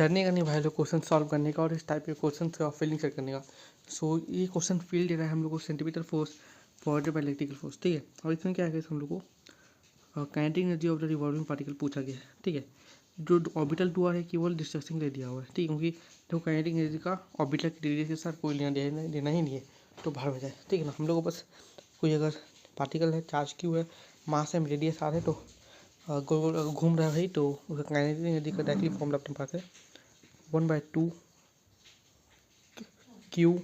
डरने का नहीं भाई लोग, क्वेश्चन सॉल्व करने का और इस टाइप के क्वेश्चन का फीलिंग सेट करने का। सो ये क्वेश्चन फील दे रहा है हम लोग को centimetre force forward by electrical force, ठीक है। और इसमें क्या है हम लोग को kinetic energy of the revolving particle पूछा गया है, ठीक है। जो ऑर्बिटल टूर है केवल डिस्टेंसिंग दे दिया हुआ है, ठीक है, क्योंकि देखो काइनेटिक एनर्जी का ऑर्बिटल की रेडियस के साथ कोई देना ही नहीं है, तो बाहर हो जाए, ठीक है ना। हम लोग को बस कोई अगर पार्टिकल है, चार्ज क्यू है, मास है, रेडियस आर है, तो गोल गोल घूम रहा है भाई, तो उसका काइनेटिक एनर्जी का डायरेक्टली फॉर्मूला अपने पास है 1/2 क्यू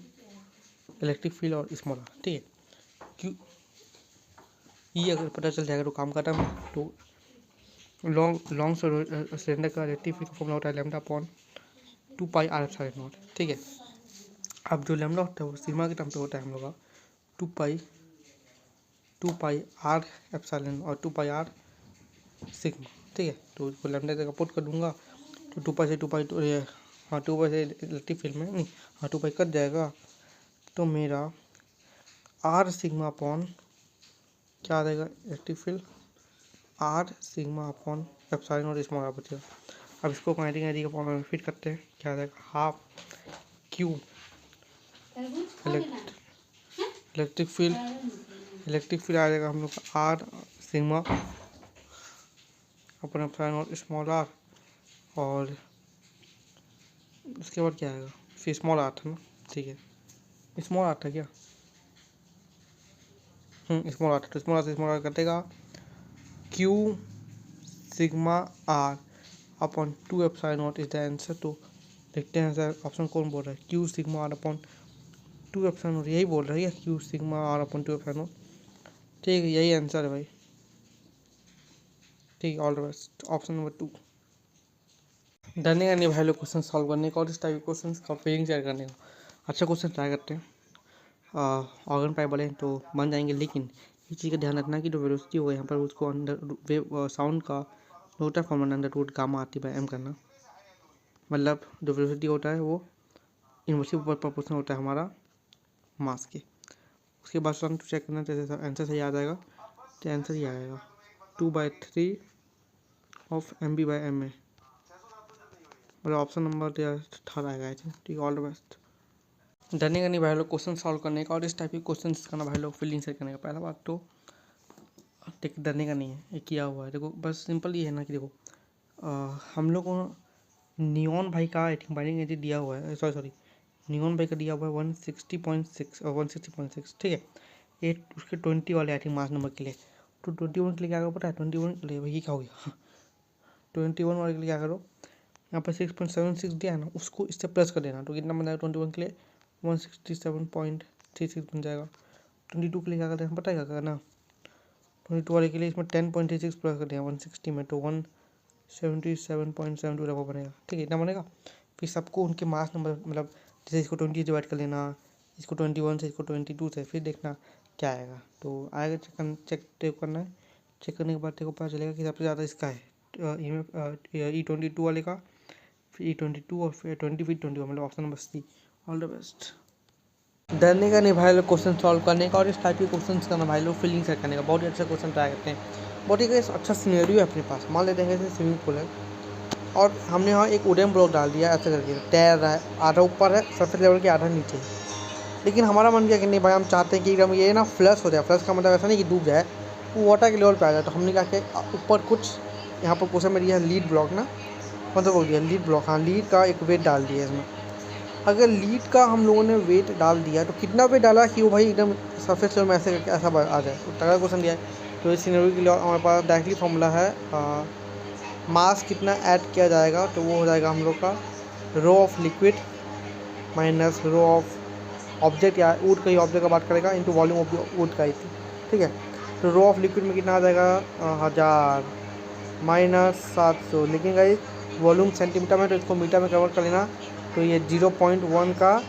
इलेक्ट्रिक फील्ड और स्मॉल आर, ठीक है। क्यू ये अगर पता चल जाएगा तो काम खत्म है। तो लॉन्ग सिलेंडर का इलेक्ट्रिक फील्ड का फॉर्मूला होता है lambda upon 2 pi R epsilon naught, ठीक है। अब जो लैम्डा होता है वो सिग्मा के टर्म पे होता है हम लोग का 2 पाई आर एप्सिलॉन और 2 पाई आर सिग्मा, ठीक है। तो इसको लैम्डा जगह पुट कर दूंगा तो 2 पाई से 2 पाई से इलेक्ट्रिक फील्ड में नहीं, 2 पाई कट जाएगा, तो मेरा आर सिग्मा अपॉन क्या आ जाएगा electric field R sigma upon epsilon और स्मॉल आर बचेगा। अब इसको काइनेटिक एनर्जी के फॉर्मूला में फिट करते हैं, क्या आ जाएगा हाफ क्यू इलेक्ट्रिक फील्ड आ जाएगा हम लोग का आर सिग्मा अपॉन एप्सिलॉन और स्मॉल आर, और उसके बाद क्या आएगा फिर स्मॉल आर था ना, ठीक है, स्मॉल आर था क्या, स्मॉल आर, तो स्मॉल आर कटेगा Q sigma R upon 2 epsilon naught is the answer. तो देखते हैं सर ऑप्शन कौन बोल रहा है, Q sigma R upon 2 epsilon naught, यही बोल रहा है क्या, Q sigma R upon 2 epsilon naught, ठीक है, यही आंसर है भाई, ठीक है। All the best, option number 2। डरने का नहीं भाई लोग क्वेश्चन सॉल्व करने का और इस टाइप के क्वेश्चन का फीलिंग शेयर करने का। अच्छा क्वेश्चन ट्राई करते हैं। ऑर्गन पाइप वाले तो बन जाएंगे, लेकिन इस चीज़ का ध्यान रखना कि जो वेलोसिटी होगा यहाँ पर उसको अंडर साउंड का रोटर फॉर्मूला अंडर रूट गामा आती बाय एम करना, मतलब जो वेलोसिटी होता है वो इनवर्सली प्रोपोर्शनल होता है हमारा मास के। उसके बाद टू चेक करना, जैसे आंसर सही आ जाएगा तो आंसर ही आएगा 2/3 of M B by M A, मतलब ऑप्शन नंबर 18 आएगा, ठीक है। All the best. डरने का नहीं भाई लोग क्वेश्चन सॉल्व करने का और इस टाइप के क्वेश्चन करना भाई लोग फीलिंग सेट करने का। पहला बात तो डरने का नहीं है, ये किया हुआ है, देखो बस सिंपल ये है ना कि देखो हम लोग को नियॉन भाई का आई थिंक बाइंडिंग एनर्जी दिया हुआ है, सॉरी नियॉन भाई का दिया हुआ है 160.6 और 160.6, ठीक है। ये उसके 20 वाले आई थिंक मास नंबर के लिए, तो 21 के लिए क्या करो पता है, 21 के लिए भाई क्या हो गया 21 वाले के लिए क्या करो, यहाँ पर 6.76 दिया है ना, उसको इससे प्लस कर देना, तो कितना बन जाएगा 21 के लिए 167.36 बन जाएगा। 22 के लिए क्या करते हैं पता है क्या करना, 22 वाले के लिए इसमें 10.36 प्लस कर दिया 160 में, तो 177.72 लगभग बनेगा, ठीक है, इतना बनेगा। फिर सबको उनके मास नंबर, मतलब जैसे इसको 20 डिवाइड कर लेना, इसको 21 से, इसको 22 से, फिर देखना क्या आएगा, तो आएगा चेक करना है। चेक करने के बाद देखो पता चलेगा कि सबसे ज़्यादा इसका है E22 वाले का, फिर E22 और फिर 20 फिर 21, मतलब option number C. All the best. डरने का नहीं भाई लोग क्वेश्चन सॉल्व करने का और इस टाइप के क्वेश्चन करना भाई लोग फीलिंग सेट करने का। बहुत ही अच्छा क्वेश्चन ट्राई करते हैं, बहुत ही अच्छा सिनेरियो है अपने पास। मान लेते हैं जैसे स्विमिंग पूल है और हमने यहाँ एक वुडन ब्लॉक डाल दिया, ऐसे करके तैर रहा है, आधा ऊपर है सरफेस लेवल के, आधा नीचे है। लेकिन हमारा मन किया कि नहीं भाई हम चाहते हैं कि एकदम ये ना फ्लश हो जाए। फ्लश का मतलब ऐसा नहीं कि डूब जाए, वो वाटर के लेवल पे आ जाए। तो हमने क्या किया ऊपर कुछ यहाँ पर क्वेश्चन में दिया लीड ब्लॉक ना, मतलब बोल दिया लीड ब्लॉक, हाँ लीड का एक वेट डाल दिया इसमें। अगर लीड का हम लोगों ने वेट डाल दिया तो कितना वेट डाला कि वो भाई एकदम सरफेस लेवल में ऐसे करके ऐसा आ जाए, तो तगड़ा क्वेश्चन दिया है। तो इस सिनेरियो के लिए हमारे पास डायरेक्टली फॉर्मूला है, मास कितना ऐड किया जाएगा, तो वो हो जाएगा हम लोग का rho of liquid minus rho of object, या वुड का ही ऑब्जेक्ट का बात करेगा, इंटू वॉल्यूम ऑफ वुड का ही, ठीक है। तो रो ऑफ लिक्विड में कितना आ जाएगा 1000 माइनस 700, लेकिन गाइस वॉल्यूम सेंटीमीटर में, तो इसको मीटर में कन्वर्ट कर लेना, तो ये 0.1 का,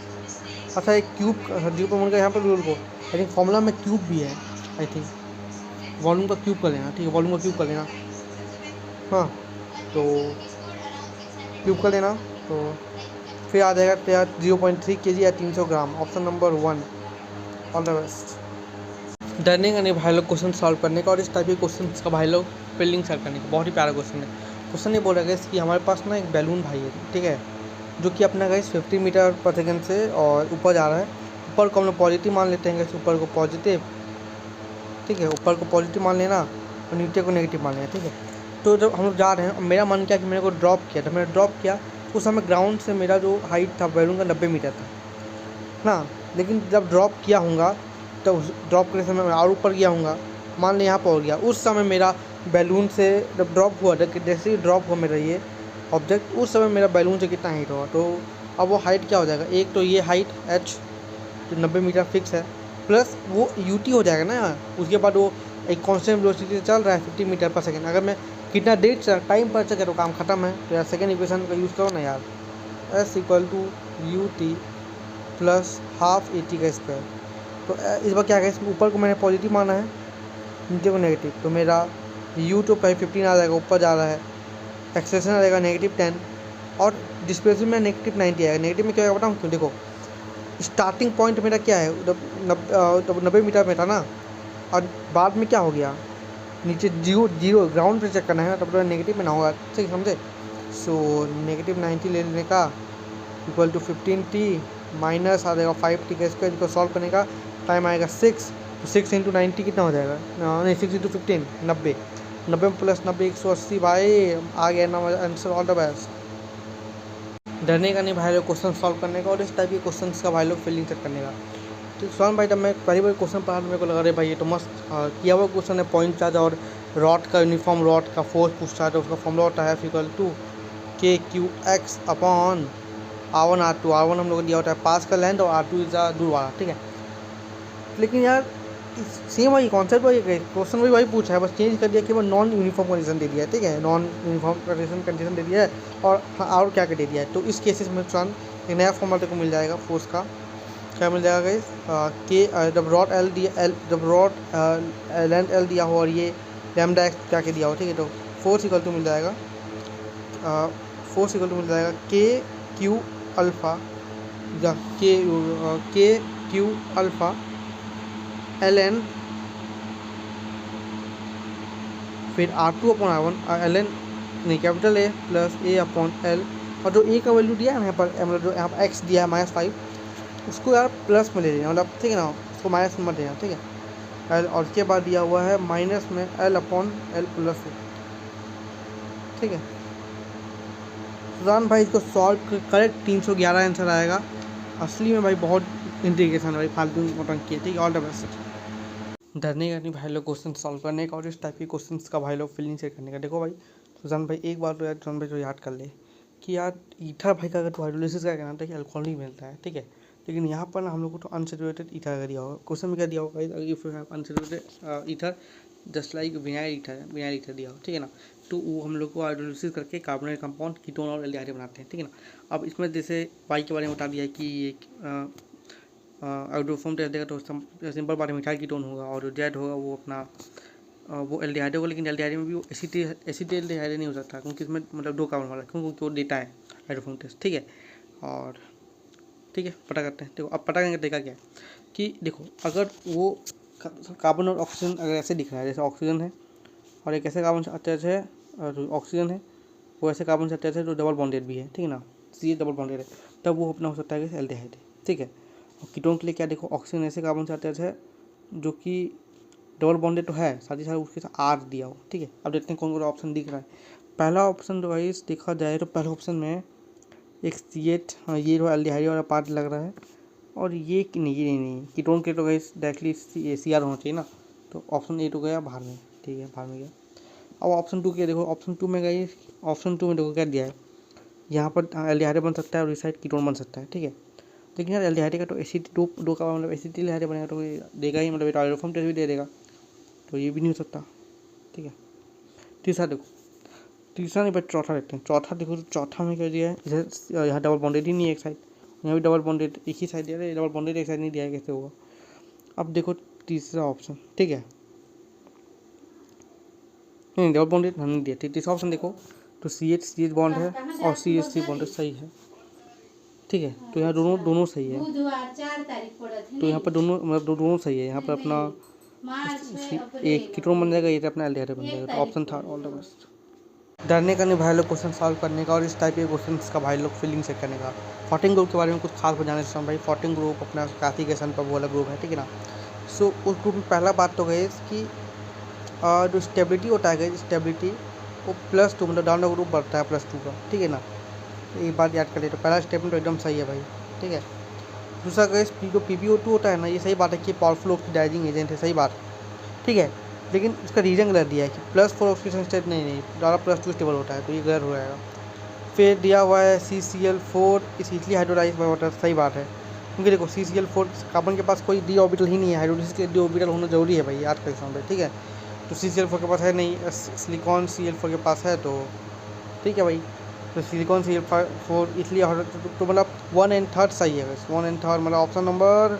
अच्छा एक क्यूब 0.1 का यहाँ पर रूल को आई थिंक फॉर्मूला में क्यूब भी है, आई थिंक वॉल्यूम का क्यूब कर लेना, ठीक है, वॉल्यूम का क्यूब कर लेना, हाँ तो क्यूब कर लेना, तो फिर आ जाएगा 0.3 kg या 300 ग्राम, option number 1। All the best. डरने का नहीं भाई लोग क्वेश्चन सॉल्व करने का और इस टाइप के क्वेश्चन का भाई लोग फील्डिंग सेट करने का। बहुत ही प्यारा क्वेश्चन है, क्वेश्चन ये बोल रहा है guys कि हमारे पास ना एक बैलून भाई है, ठीक है, जो कि अपना गाइस 50 मीटर पर सेकेंड से और ऊपर जा रहा है। ऊपर को हम लोग पॉजिटिव मान लेते हैं गाइस, ऊपर को पॉजिटिव, ठीक है, ऊपर को पॉजिटिव मान लेना और नीचे को नेगेटिव मान लेना, ठीक है। तो जब हम लोग जा रहे हैं और मेरा मन किया कि मेरे को ड्रॉप किया, जब मैंने ड्रॉप किया उस समय ग्राउंड से मेरा जो हाइट था बैलून का 90 मीटर था ना, लेकिन जब ड्रॉप किया हूँगा तो ड्रॉप करने समय मैं और ऊपर गया हूँगा, मान लें यहाँ पर हो गया, उस समय मेरा बैलून से जब ड्रॉप हुआ, जैसे ही ड्रॉप हुआ मेरा ये ऑब्जेक्ट, उस समय मेरा बैलून से कितना हाइट होगा। तो अब वो हाइट क्या हो जाएगा, एक तो ये हाइट h जो 90 मीटर फिक्स है, प्लस वो ut हो जाएगा ना, उसके बाद वो एक कांस्टेंट वेलोसिटी से चल रहा है 50 मीटर पर सेकेंड। अगर मैं कितना देर से टाइम पर चले तो काम खत्म है। तो यार सेकेंड इक्वेशन का यूज़ करो ना यार, s = ut plus half AT का स्क्वायर। तो इस बार क्या है, ऊपर को मैंने पॉजिटिव माना है, नीचे को नेगेटिव, तो मेरा u तो 15 आ जाएगा, ऊपर जा रहा है, एक्सेलेरेशन आ जाएगा -10 और डिस्प्लेसमेंट में -90 आएगा। नेगेटिव में क्या होगा बताऊँ क्यों, देखो स्टार्टिंग पॉइंट मेरा क्या है, जब 90 मीटर में था ना, और बाद में क्या हो गया, नीचे जीरो ग्राउंड पे चेक करना है ना, तब तो नेगेटिव में ना होगा, ठीक समझे। सो -90 ले लेने का = 15t माइनस आ जाएगा 5t का स्क्वायर, जिसको सॉल्व करने का टाइम आएगा 6, तो 6 × 90 कितना हो जाएगा, नहीं 6 × 15 90, 90 + 90 180 भाई, आ गया ना आंसर। All the best. डरने का नहीं भाई लोग क्वेश्चन सॉल्व करने का, और इस टाइप के क्वेश्चन का भाई लोग फीलिंग चेक करने का। तो स्वान भाई जब मैं पहली बार क्वेश्चन पढ़ा तो मेरे को लगा रहे भाई ये तो मस्त किया हुआ क्वेश्चन है, पॉइंट चार्ज और रॉड का यूनिफॉर्म रॉड का फोर्स पूछता है, तो उसका फॉर्मूला होता है F = KQX upon R1 R2। R1 हम लोग को दिया होता है पास का लेंथ और R2 इज दूर वाला, ठीक है। लेकिन यार सेम वही कॉन्सेप्ट वही क्वेश्चन वही पूछा है, बस चेंज कर दिया कि वो नॉन यूनिफॉर्म कंडीशन दे दिया है, ठीक है, नॉन यूनिफॉर्म कंडीशन दे दिया है, और क्या दे दिया है। तो इस केसेस में स्वान एक नया फॉर्मूला को मिल जाएगा फोर्स का, क्या मिल जाएगा गाइस, के जब रॉड एल दिया, जब रॉड लेंथ एल दिया हो और ये लैम्डा एक्स क्या के दिया हो, ठीक है, तो फोर्स इक्वल टू मिल जाएगा KQ अल्फ़ा या KQ अल्फ़ा ln फिर R2 अपॉन R1 ln नहीं capital A plus A upon L, और जो A का वैल्यू दिया है ना यहाँ पर, मतलब जो यहाँ पर x दिया है -5, उसको यार प्लस में ले लेना, मतलब ठीक है ना, उसको माइनस में मत देना, ठीक है। L और उसके बाद दिया हुआ है माइनस में L upon L plus A, ठीक है। सुजान भाई इसको सॉल्व करेक्ट 311 आंसर आएगा। असली में भाई बहुत इंटीग्रेशन है भाई, फालतू नौटंकी है, ठीक है। All the best. डरने का नहीं भाई लोग क्वेश्चन सॉल्व करने का, और इस टाइप के क्वेश्चंस का भाई लोग फीलिंग शेयर करने का। देखो भाई सुजान भाई एक बार तो यार सुजान भाई तो याद कर ले कि यार ईथर भाई का अगर तो हाइड्रोलिसिस का कहना था कि अल्कोहल नहीं मिलता है, ठीक है, लेकिन यहाँ पर ना हम लोग को तो अनसेचुरेटेड ईथर का दिया होगा। क्वेश्चन में क्या दिया होगा, if you have unsaturated ether just like vinyl ether दिया हो, ठीक है ना। तो वो हम लोग को हाइड्रोलिसिस करके कार्बोनेट कंपाउंड कीटोन और एल्डिहाइड बनाते हैं, ठीक है ना। अब इसमें जैसे वाई के बारे में बता दिया है कि ये हाइड्रोफॉर्म टेस्ट देगा तो सिंपल बात है मिथाइल कीटोन होगा, और जो जेड होगा वो अपना वो एल्डिहाइड होगा, लेकिन एल्डिहाइड में भी वो एसिटिल्डिहाइड नहीं हो सकता, क्योंकि इसमें मतलब 2 कार्बन वाला, क्योंकि वो देता है हाइड्रोफॉर्म टेस्ट, ठीक है। और ठीक है पता करते हैं। देखो अब पता करेंगे देखा क्या है कि देखो अगर वो कार्बन और ऑक्सीजन अगर ऐसे दिख रहा है, जैसे ऑक्सीजन है और एक ऐसे कार्बन से अटैच है, और ऑक्सीजन है वो ऐसे कार्बन से अटैच है जो डबल बॉन्डेड भी है, ठीक है ना, सी डबल बॉन्डेड है, तब वो अपना हो सकता है कि एल्डिहाइड है, ठीक है। और कीटोन के लिए क्या, देखो ऑक्सीजन ऐसे कार्बन से अटैच है जो कि डबल बॉन्डेड तो है, साथ ही साथ उसके साथ आर दिया हो, ठीक है। अब देखते हैं कौन कौन ऑप्शन दिख रहा है। पहला ऑप्शन जो वाइज देखा जाए तो पहले ऑप्शन में एक C8, हाँ ये जो एल्डिहाइड वाला पार्ट लग रहा है, और ये नहीं ये नहीं कीटोन के तो गाइस डायरेक्टली CR होना चाहिए ना, तो ऑप्शन ए तो गया बाहर में, ठीक है बाहर में गया। अब ऑप्शन 2 क्या, देखो ऑप्शन 2 में गई, ऑप्शन 2 में देखो क्या दिया है, यहाँ पर एल्डिहाइड बन सकता है और इस साइड कीटोन बन सकता है, ठीक है। लेकिन यार एल्डिहाइड का तो दो का मतलब एसिटिल्डिहाइड बनेगा तो देगा ही, मतलब हाइड्रोफॉर्म टेस्ट भी दे देगा, तो ये भी नहीं हो सकता, ठीक है। तीसरा देखो, तीसरा नहीं बट चौथा देखते हैं। चौथा देखो तो चौथा में क्या दिया है, इधर यहाँ डबल बॉन्डेड ही नहीं है एक साइड, यहाँ भी डबल बॉन्डेड एक ही साइड दिया है, डबल बॉन्डेड एक साइड नहीं दिया है, कैसे होगा। अब देखो तीसरा ऑप्शन, ठीक है, नहीं डबल बॉन्डेड नहीं दिया, तीसरा ऑप्शन देखो तो CH बॉन्ड है और CH3 बॉन्ड सही है, ठीक है। तो यहाँ दोनों सही है, तो यहाँ पर दोनों मतलब दोनों सही है, यहाँ पर अपना एक कीटोन बन जाएगा, ये अपना एल्डिहाइड बन जाएगा, तो ऑप्शन था। All the best. डरने का नहीं भाई लोग क्वेश्चन सॉल्व करने का और इस टाइप के क्वेश्चन का भाई लोग फीलिंग सेट करने का। 14 ग्रुप के बारे में कुछ खास बताने से भाई 14 ग्रुप अपना क्लासिफिकेशन पर वाला ग्रुप है, ठीक है ना। सो उस ग्रुप में पहला बात तो गई कि जो स्टेबिलिटी होता है स्टेबिलिटी वो +2 मतलब डाउन द ग्रुप बढ़ता है +2 का, ठीक है ना। एक बात याद कर ले, तो पहला स्टेटमेंट तो एकदम सही है भाई, ठीक है। दूसरा गैस जो PbO2 होता है ना, ये सही बात है कि पावरफुल ऑक्सीडाइजिंग एजेंट है, सही बात, ठीक है। लेकिन उसका रीजन गलत दिया है कि +4 ऑक्सीडेशन स्टेट नहीं डाला +2 स्टेबल होता है, तो ये गलत हो जाएगा। फिर दिया हुआ है CCl4 इस इथली हाइड्रोलाइज बाय वाटर, सही बात है। क्योंकि देखो CCl4 कार्बन के पास कोई डी ऑर्बिटल ही नहीं है, हाइड्रोलिसिस के लिए डी ऑर्बिटल होना जरूरी है भाई, याद कर भाई, ठीक है। तो CCl4 के पास है नहीं, सिलिकॉन Cl4 के पास है, तो ठीक है भाई। तो सिलिकॉन Cl4 इसलिए तो मतलब 1 और 3 सही है बस, 1 और 3 मतलब option number.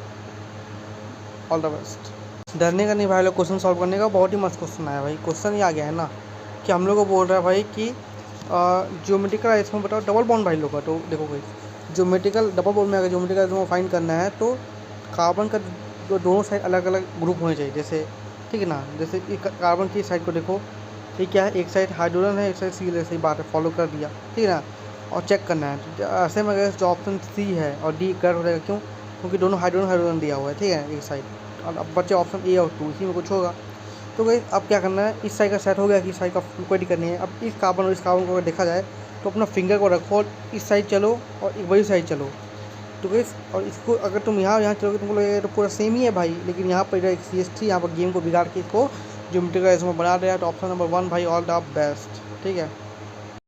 All the best. डरने का नहीं भाई लोग, क्वेश्चन सॉल्व करने का। बहुत ही मस्त क्वेश्चन आया भाई। क्वेश्चन ये आ गया है ना कि हम लोग को बोल रहा है भाई कि ज्योमेट्रिकल आइसोमर बताओ डबल बॉन्ड भाई लोग का। तो देखो भाई ज्योमेट्रिकल डबल बॉन्ड में अगर ज्योमेट्रिकल आइसोमर फाइंड करना है तो कार्बन का जो दोनों साइड अलग अलग ग्रुप होने चाहिए, जैसे ठीक है ना। जैसे कि कार्बन की साइड को देखो, ये क्या है, एक साइड हाइड्रोजन है, एक साइड सी है, सही बात है, फॉलो कर दिया, ठीक है ना। और चेक करना है तो ऐसे में अगर जो ऑप्शन सी है और डी गलत हो जाएगा, क्यों? क्योंकि दोनों हाइड्रोजन हाइड्रोजन दिया हुआ है, ठीक है, एक साइड। और अब बचे ऑप्शन ए और 2, इसी में कुछ होगा। तो भाई अब क्या करना है, इस साइड का सेट हो गया कि इस साइड का कोई दिक्कत नहीं है। अब इस कार्बन और इस कार्बन को अगर देखा जाए तो अपना फिंगर को रखो और इस साइड चलो और एक बड़ी साइड चलो। तो गई और इसको अगर तुम यहाँ चलोगे तुमको लगेगा तो पूरा सेम ही है भाई, लेकिन यहाँ पर CH3 यहाँ पर गेम को बिगाड़ के इसको ज्योमेट्रिकल आइसोमर बना दिया। तो ऑप्शन नंबर 1 भाई, ऑल द बेस्ट, ठीक है।